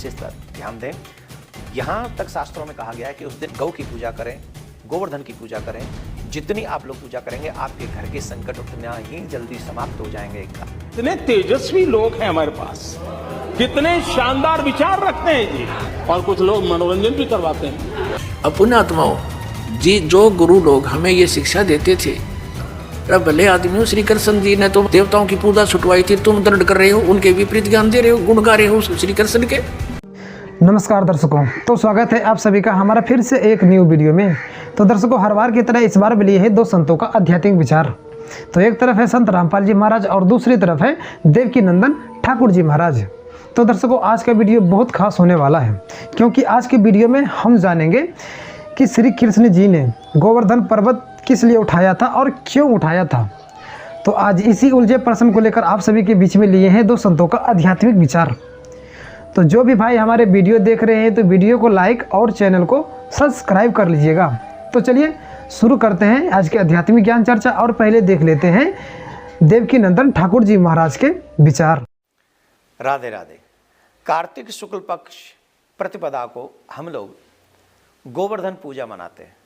विशेषता ध्यान दें। यहाँ तक शास्त्रों में कहा गया है कि उस दिन गौ की पूजा करें, गोवर्धन की पूजा करें। जितनी आप लोग पूजा करेंगे आपके घर के संकट उतना ही जल्दी समाप्त हो जाएंगे। कितने तेजस्वी लोग हैं हमारे पास, कितने शानदार विचार रखते हैं जी, और कुछ लोग मनोरंजन भी करवाते हैं। अब पुण्यात्माओं जी, जो गुरु लोग हमें ये शिक्षा देते थे, भले आदमी श्री कृष्ण जी ने तो देवताओं की पूजा छुटवाई थी, तुम दंड कर रहे हो, उनके विपरीत ज्ञान दे रहे हो, गुण गा रहे हो श्री कृष्ण के। नमस्कार दर्शकों, तो स्वागत है आप सभी का हमारा फिर से एक न्यू वीडियो में। तो दर्शकों, हर बार की तरह इस बार भी लिए है दो संतों का आध्यात्मिक विचार। तो एक तरफ है संत रामपाल जी महाराज और दूसरी तरफ है देवकीनंदन ठाकुर जी महाराज। तो दर्शकों, आज का वीडियो बहुत खास होने वाला है, क्योंकि आज के वीडियो में हम जानेंगे कि श्री कृष्ण जी ने गोवर्धन पर्वत किस लिए उठाया था और क्यों उठाया था। तो आज इसी उलझे प्रश्न को लेकर आप सभी के बीच में लिए हैं दो संतों का आध्यात्मिक विचार। तो जो भी भाई हमारे वीडियो देख रहे हैं तो वीडियो को लाइक और चैनल को सब्सक्राइब कर लीजिएगा। तो चलिए शुरू करते हैं आज के आध्यात्मिक ज्ञान चर्चा, और पहले देख लेते हैं देवकीनंदन ठाकुर जी महाराज के विचार। राधे राधे। कार्तिक शुक्ल पक्ष प्रतिपदा को हम लोग गोवर्धन पूजा मनाते हैं।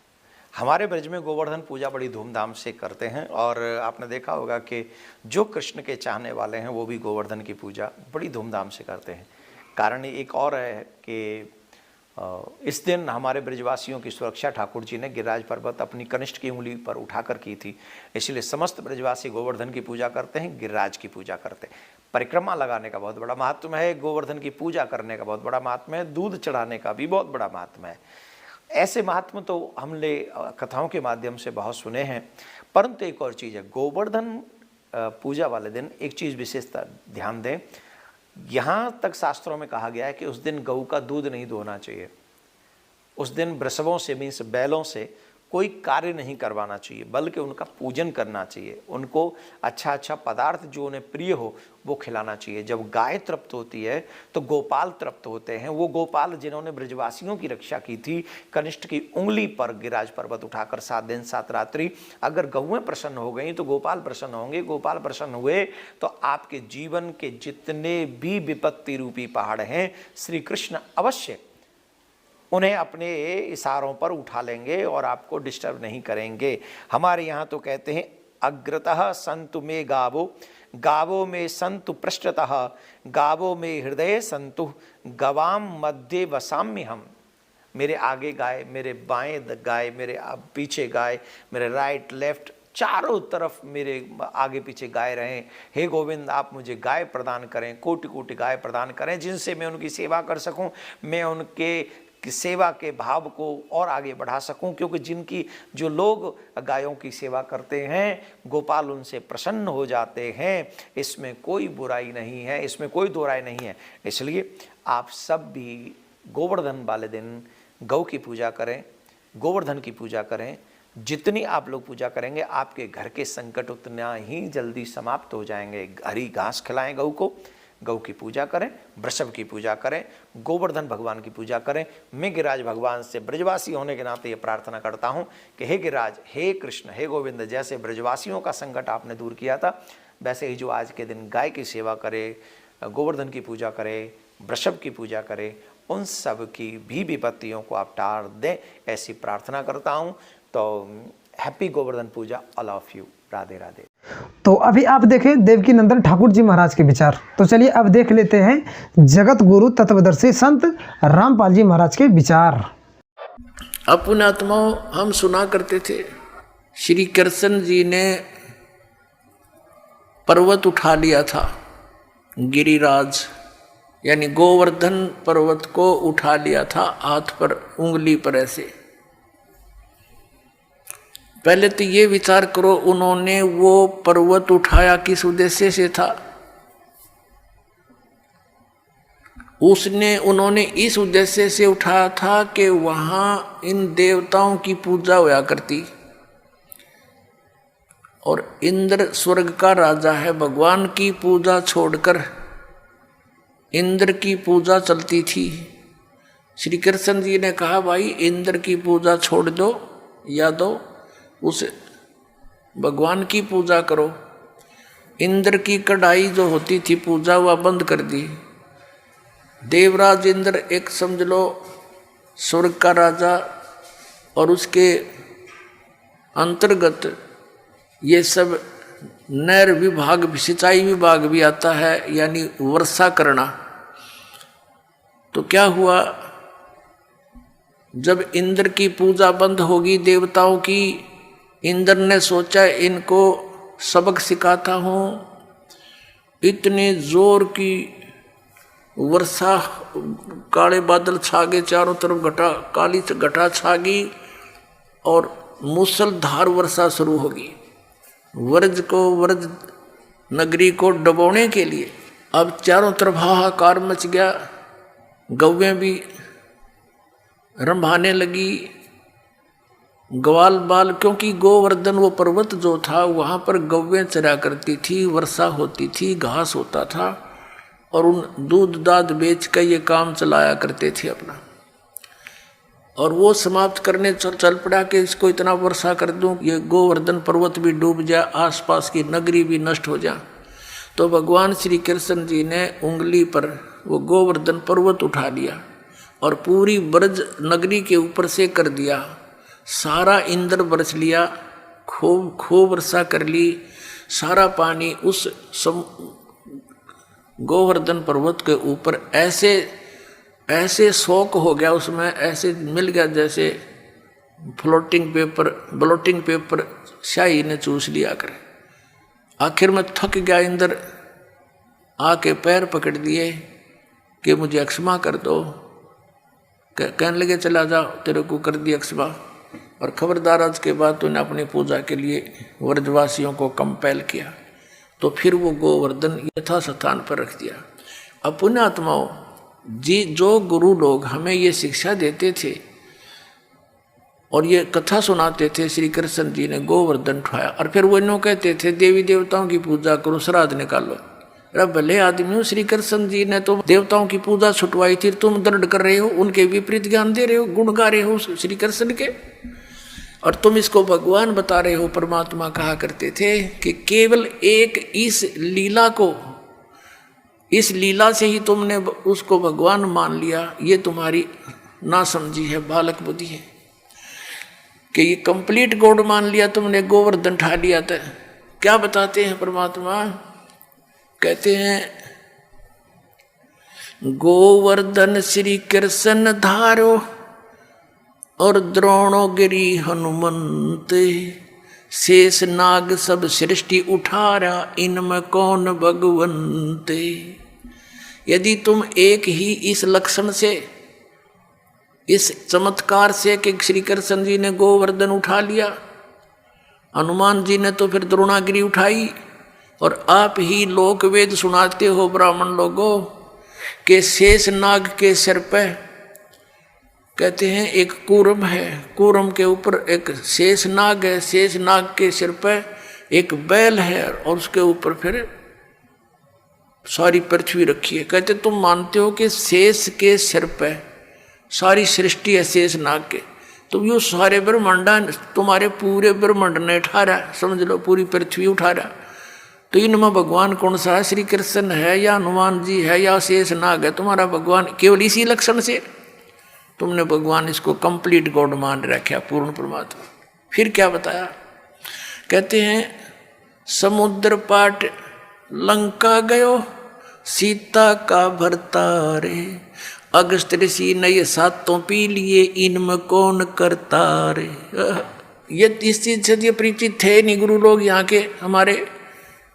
हमारे ब्रज में गोवर्धन पूजा बड़ी धूमधाम से करते हैं, और आपने देखा होगा कि जो कृष्ण के चाहने वाले हैं वो भी गोवर्धन की पूजा बड़ी धूमधाम से करते हैं। कारण एक और है कि इस दिन हमारे ब्रजवासियों की सुरक्षा ठाकुर जी ने गिरिराज पर्वत अपनी कनिष्ठ की उंगली पर उठाकर की थी, इसलिए समस्त ब्रजवासी गोवर्धन की पूजा करते हैं, गिरिराज की पूजा करते हैं। परिक्रमा लगाने का बहुत बड़ा महात्म है, गोवर्धन की पूजा करने का बहुत बड़ा महात्म है, दूध चढ़ाने का भी बहुत बड़ा महात्म है। ऐसे महात्म तो हमने कथाओं के माध्यम से बहुत सुने हैं, परंतु एक और चीज़ है, गोवर्धन पूजा वाले दिन एक चीज़ विशेषता ध्यान दें। यहाँ तक शास्त्रों में कहा गया है कि उस दिन गऊ का दूध नहीं दोहना चाहिए, उस दिन वृषभों से मीन्स बैलों से कोई कार्य नहीं करवाना चाहिए, बल्कि उनका पूजन करना चाहिए, उनको अच्छा अच्छा पदार्थ जो उन्हें प्रिय हो वो खिलाना चाहिए। जब गाय तृप्त होती है तो गोपाल तृप्त होते हैं। वो गोपाल जिन्होंने ब्रजवासियों की रक्षा की थी, कनिष्ठ की उंगली पर गिरिराज पर्वत उठाकर 7 दिन 7 रात्रि, अगर गौएं प्रसन्न हो गई तो गोपाल प्रसन्न होंगे। गोपाल प्रसन्न हुए तो आपके जीवन के जितने भी विपत्ति रूपी पहाड़ हैं, श्री कृष्ण अवश्य उन्हें अपने इशारों पर उठा लेंगे और आपको डिस्टर्ब नहीं करेंगे। हमारे यहाँ तो कहते हैं अग्रतः संतु में गावो, गावो में संतु पृष्ठतः, गावो में हृदय संतु, गवाम मध्य वसाम्य हम। मेरे आगे गाय, मेरे बाएं गाय, मेरे पीछे गाय, मेरे राइट लेफ्ट चारों तरफ मेरे आगे पीछे गाय रहें। हे गोविंद, आप मुझे गाय प्रदान करें, कोटि कोटि गाय प्रदान करें, जिनसे मैं उनकी सेवा कर सकूं, मैं उनके कि सेवा के भाव को और आगे बढ़ा सकूं, क्योंकि जिनकी जो लोग गायों की सेवा करते हैं गोपाल उनसे प्रसन्न हो जाते हैं। इसमें कोई बुराई नहीं है, इसमें कोई दो राय नहीं है। इसलिए आप सब भी गोवर्धन वाले दिन गौ की पूजा करें, गोवर्धन की पूजा करें। जितनी आप लोग पूजा करेंगे आपके घर के संकट उतना ही जल्दी समाप्त हो जाएंगे। हरी घास खिलाएं गौ को, गौ की पूजा करें, वृषभ की पूजा करें, गोवर्धन भगवान की पूजा करें। मैं गिरिराज भगवान से ब्रजवासी होने के नाते ये प्रार्थना करता हूँ कि हे गिरिराज, हे कृष्ण, हे गोविंद, जैसे ब्रजवासियों का संकट आपने दूर किया था, वैसे ही जो आज के दिन गाय की सेवा करे, गोवर्धन की पूजा करे, वृषभ की पूजा करे, उन सब की भी विपत्तियों को आप टाल दें, ऐसी प्रार्थना करता हूँ। तो happy Govardhan Puja all of you. Radhe Radhe. तो अभी आप देखें देवकीनंदन ठाकुर जी महाराज के विचार। तो चलिए अब देख लेते हैं जगत गुरु तत्वदर्शी संत रामपाल जी महाराज के विचार। अब पुण्यात्माओं, हम सुना करते थे श्री कृष्ण जी ने पर्वत उठा लिया था, गिरिराज यानी गोवर्धन पर्वत को उठा लिया था हाथ पर, उंगली पर ऐसे। पहले तो ये विचार करो, उन्होंने वो पर्वत उठाया किस उद्देश्य से था। उन्होंने इस उद्देश्य से उठाया था कि वहां इन देवताओं की पूजा होया करती, और इंद्र स्वर्ग का राजा है, भगवान की पूजा छोड़कर इंद्र की पूजा चलती थी। श्री कृष्ण जी ने कहा, भाई इंद्र की पूजा छोड़ दो, या दो उस भगवान की पूजा करो। इंद्र की कढ़ाई जो होती थी पूजा, वह बंद कर दी। देवराज इंद्र एक समझ लो स्वर्ग का राजा, और उसके अंतर्गत ये सब नहर विभाग भी, सिंचाई विभाग भी आता है, यानी वर्षा करना। तो क्या हुआ, जब इंद्र की पूजा बंद होगी देवताओं की, इंद्र ने सोचा इनको सबक सिखाता हूँ। इतने जोर की वर्षा, काले बादल छा गए, चारों तरफ काली घटा छा गई और मूसलधार वर्षा शुरू होगी। व्रज नगरी को डुबोने के लिए अब चारों तरफ हाहाकार मच गया। गौवें भी रंभाने लगी, ग्वाल बाल, क्योंकि गोवर्धन वो पर्वत जो था वहाँ पर गौवें चरा करती थी, वर्षा होती थी, घास होता था, और उन दूध दाद बेच कर ये काम चलाया करते थे अपना। और वो समाप्त करने चल पड़ा कि इसको इतना वर्षा कर दूं ये गोवर्धन पर्वत भी डूब जाए, आसपास की नगरी भी नष्ट हो जाए। तो भगवान श्री कृष्ण जी ने उंगली पर वो गोवर्धन पर्वत उठा लिया और पूरी ब्रज नगरी के ऊपर से कर दिया। सारा इंद्र बरस लिया, खूब वर्षा कर ली। सारा पानी उस गोवर्धन पर्वत के ऊपर ऐसे शौक हो गया, उसमें ऐसे मिल गया जैसे ब्लोटिंग पेपर स्याही ने चूस लिया कर। आखिर में थक गया इंद्र, आके पैर पकड़ दिए कि मुझे अक्षमा कर दो। कहने लगे चला जा, तेरे को कर दिया अक्षमा, और खबरदार आज के बाद तूने अपनी पूजा के लिए व्रजवासियों को कंपेल किया। तो फिर वो गोवर्धन यथा स्थान पर रख दिया। अब पुण्यात्माओं जी, जो गुरु लोग हमें ये शिक्षा देते थे और ये कथा सुनाते थे, श्री कृष्ण जी ने गोवर्धन उठाया और फिर वो इन्हों कहते थे देवी देवताओं की पूजा करो, श्राद्ध निकालो। अरे भले आदमी हो, श्री कृष्ण जी ने तो देवताओं की पूजा छुटवाई थी, तुम दंड कर रहे हो, उनके विपरीत ज्ञान दे रहे हो, गुण गा रहे हो श्री कृष्ण के, और तुम इसको भगवान बता रहे हो। परमात्मा कहा करते थे कि केवल एक इस लीला को, इस लीला से ही तुमने उसको भगवान मान लिया, ये तुम्हारी नासमझी है, बालक बुद्धि है कि ये कंप्लीट गॉड मान लिया तुमने, गोवर्धन उठा लिया। था क्या बताते हैं परमात्मा, कहते हैं गोवर्धन श्री कृष्ण धारो और द्रोणोगिरी हनुमंत, शेष नाग सब सृष्टि उठारा, इनमें कौन भगवंत। यदि तुम एक ही इस लक्षण से, इस चमत्कार से कि श्री कृष्ण जी ने गोवर्धन उठा लिया, हनुमान जी ने तो फिर द्रोणागिरी उठाई, और आप ही लोक वेद सुनाते हो ब्राह्मण लोगों के शेष नाग के सिर पे कहते हैं एक कूर्म है, कूर्म के ऊपर एक शेष नाग है, शेष नाग के सिर पे एक बैल है, और उसके ऊपर फिर सारी पृथ्वी रखी है। कहते तुम मानते हो कि शेष के सिर पे सारी सृष्टि है शेष नाग के, तो यो सारे ब्रह्मांडा तुम्हारे पूरे ब्रह्मांड ने उठा रहा, समझ लो पूरी पृथ्वी उठा रहा। तो इनमें भगवान कौन सा है, श्री कृष्ण है या हनुमान जी है या शेष नाग है तुम्हारा भगवान? केवल इसी लक्षण से तुमने भगवान इसको कंप्लीट गॉड मान रखा, पूर्ण परमात्मा। फिर क्या बताया, कहते हैं समुद्र पाट लंका गयो, सीता का भरतारे, अगस्त ऋषि ने ये सातों पी लिए, इनमें कौन करता रे। ये इस चीज से ये परिचित थे नहीं गुरु लोग यहाँ के हमारे।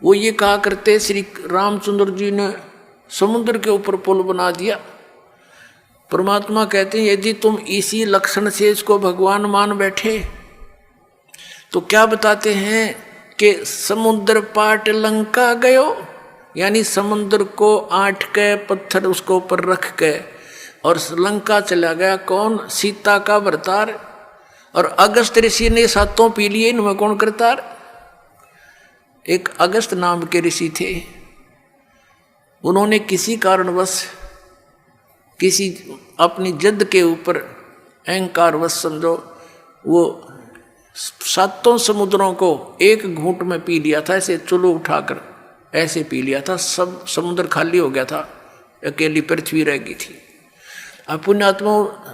वो ये कहा करते श्री रामचंद्र जी ने समुद्र के ऊपर पुल बना दिया। परमात्मा कहते हैं यदि तुम इसी लक्षण से इसको भगवान मान बैठे तो क्या बताते हैं कि समुद्र पाट लंका गयो, यानी समुद्र को आट के पत्थर उसको ऊपर रख के और लंका चला गया। कौन? सीता का भरतार। और अगस्त ऋषि ने सातों पी लिए, इनमें कौन करतार? एक अगस्त नाम के ऋषि थे, उन्होंने किसी कारणवश किसी अपनी जिद के ऊपर अहंकारवश समझो वो सातों समुद्रों को एक घूंट में पी लिया था, ऐसे चुल्लू उठाकर ऐसे पी लिया था। सब समुद्र खाली हो गया था, अकेली पृथ्वी रह गई थी। अब पुण्यात्मा,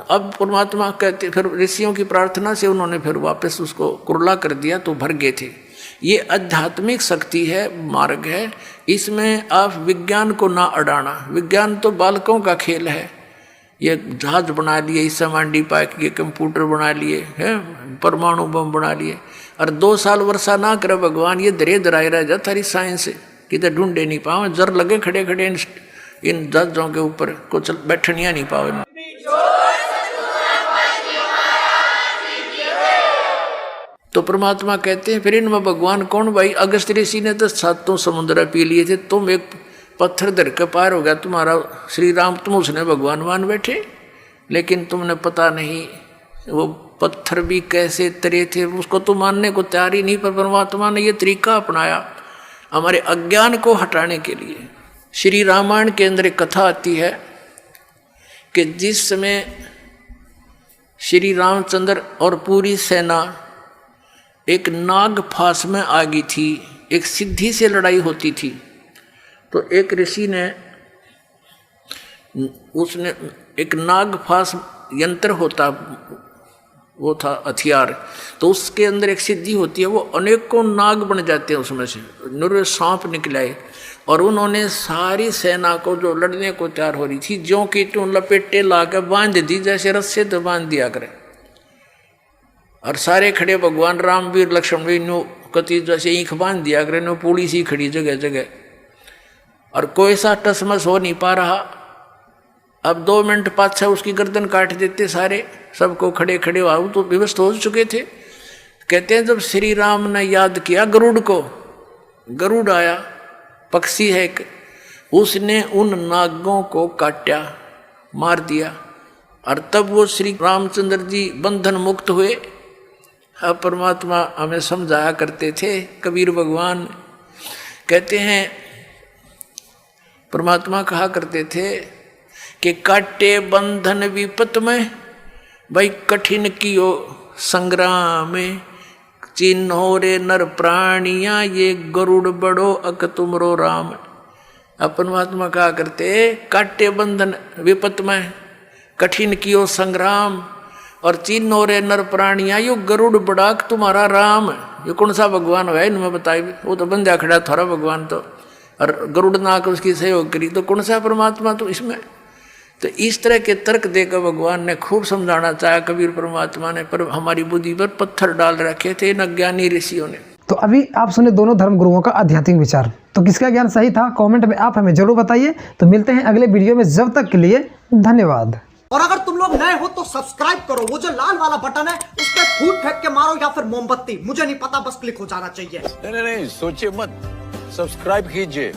अब परमात्मा कहते, फिर ऋषियों की प्रार्थना से उन्होंने फिर वापस उसको कुरला कर दिया तो भर गए थे। ये आध्यात्मिक शक्ति है, मार्ग है। इसमें आप विज्ञान को ना अड़ाना। विज्ञान तो बालकों का खेल है। ये जहाज बना लिए, इससे मांडी पाए, ये कंप्यूटर बना लिए हैं, परमाणु बम बना लिए, और 2 साल वर्षा ना करे भगवान, ये दरे दराए रह जाता रही साइंस किधर ढूंढे नहीं पाओ। जर लगे खड़े खड़े इन जहाजों के ऊपर को बैठनिया नहीं पाओ। तो परमात्मा कहते हैं फिर इनमें भगवान कौन भाई? अगस्त ऋषि ने तो 7 समुद्र पी लिए थे, तुम एक पत्थर धर के पार हो गया तुम्हारा श्री राम, तुम उसने भगवान मान बैठे। लेकिन तुमने पता नहीं वो पत्थर भी कैसे तरे थे, उसको तो मानने को तैयार ही नहीं। पर परमात्मा ने ये तरीका अपनाया हमारे अज्ञान को हटाने के लिए। श्री रामायण के अंदर एक कथा आती है कि जिस समय श्री रामचंद्र और पूरी सेना एक नाग फांस में आ गई थी, एक सिद्धि से लड़ाई होती थी, तो एक ऋषि ने, उसने एक नाग फांस यंत्र होता, वो था हथियार, तो उसके अंदर एक सिद्धि होती है, वो अनेकों नाग बन जाते हैं, उसमें से निरे सांप निकल आए, और उन्होंने सारी सेना को जो लड़ने को तैयार हो रही थी ज्यों की त्यों लपेटे ला के बांध दी, जैसे रस्से तो बांध दिया करे। और सारे खड़े भगवान राम वीर लक्ष्मण भी नो कति जैसे ईख बांध दिया करे, नो पूरी सी खड़ी जगह जगह, और कोई सा टसमस हो नहीं पा रहा। अब 2 मिनट पाछा उसकी गर्दन काट देते सारे, सबको खड़े खड़े आओ तो विवश हो चुके थे। कहते हैं जब श्री राम ने याद किया गरुड़ को, गरुड़ आया, पक्षी है एक, उसने उन नागों को काटा, मार दिया, और तब वो श्री रामचंद्र जी बंधन मुक्त हुए। अब परमात्मा हमें समझाया करते थे, कबीर भगवान कहते हैं, परमात्मा कहा करते थे कि काटे बंधन विपत में, भाई कठिन कियो संग्राम में, चिन्हो रे नर प्राणिया, ये गरुड़ बड़ो अक तुमरो राम। अब परमात्मा कहा करते, काटे बंधन विपत में, कठिन कियो संग्राम, और चिन्हो रे नर प्राणिया, यो गरुड़ बड़ाक तुम्हारा राम। ये कौन सा भगवान है इनमें बताइए? वो तो बंदा खड़ा थारा भगवान, तो और गरुड़ नाक उसकी सहयोग करी, तो कौन सा परमात्मा तो इसमें? तो इस तरह के तर्क देकर भगवान ने खूब समझाना चाहा कबीर परमात्मा ने, पर हमारी बुद्धि पर पत्थर डाल रखे थे इन अज्ञानी ऋषियों ने। तो अभी आप सुने दोनों धर्म गुरुओं का आध्यात्मिक विचार, तो किसका ज्ञान सही था कमेंट में आप हमें जरूर बताइए। तो मिलते हैं अगले वीडियो में, जब तक के लिए धन्यवाद। और अगर तुम लोग नए हो तो सब्सक्राइब करो, वो जो लाल वाला बटन है उस पर फूट फेंक के मारो या फिर मोमबत्ती, मुझे नहीं पता, बस क्लिक हो जाना चाहिए। नहीं, सोचिए मत, सब्सक्राइब कीजिए।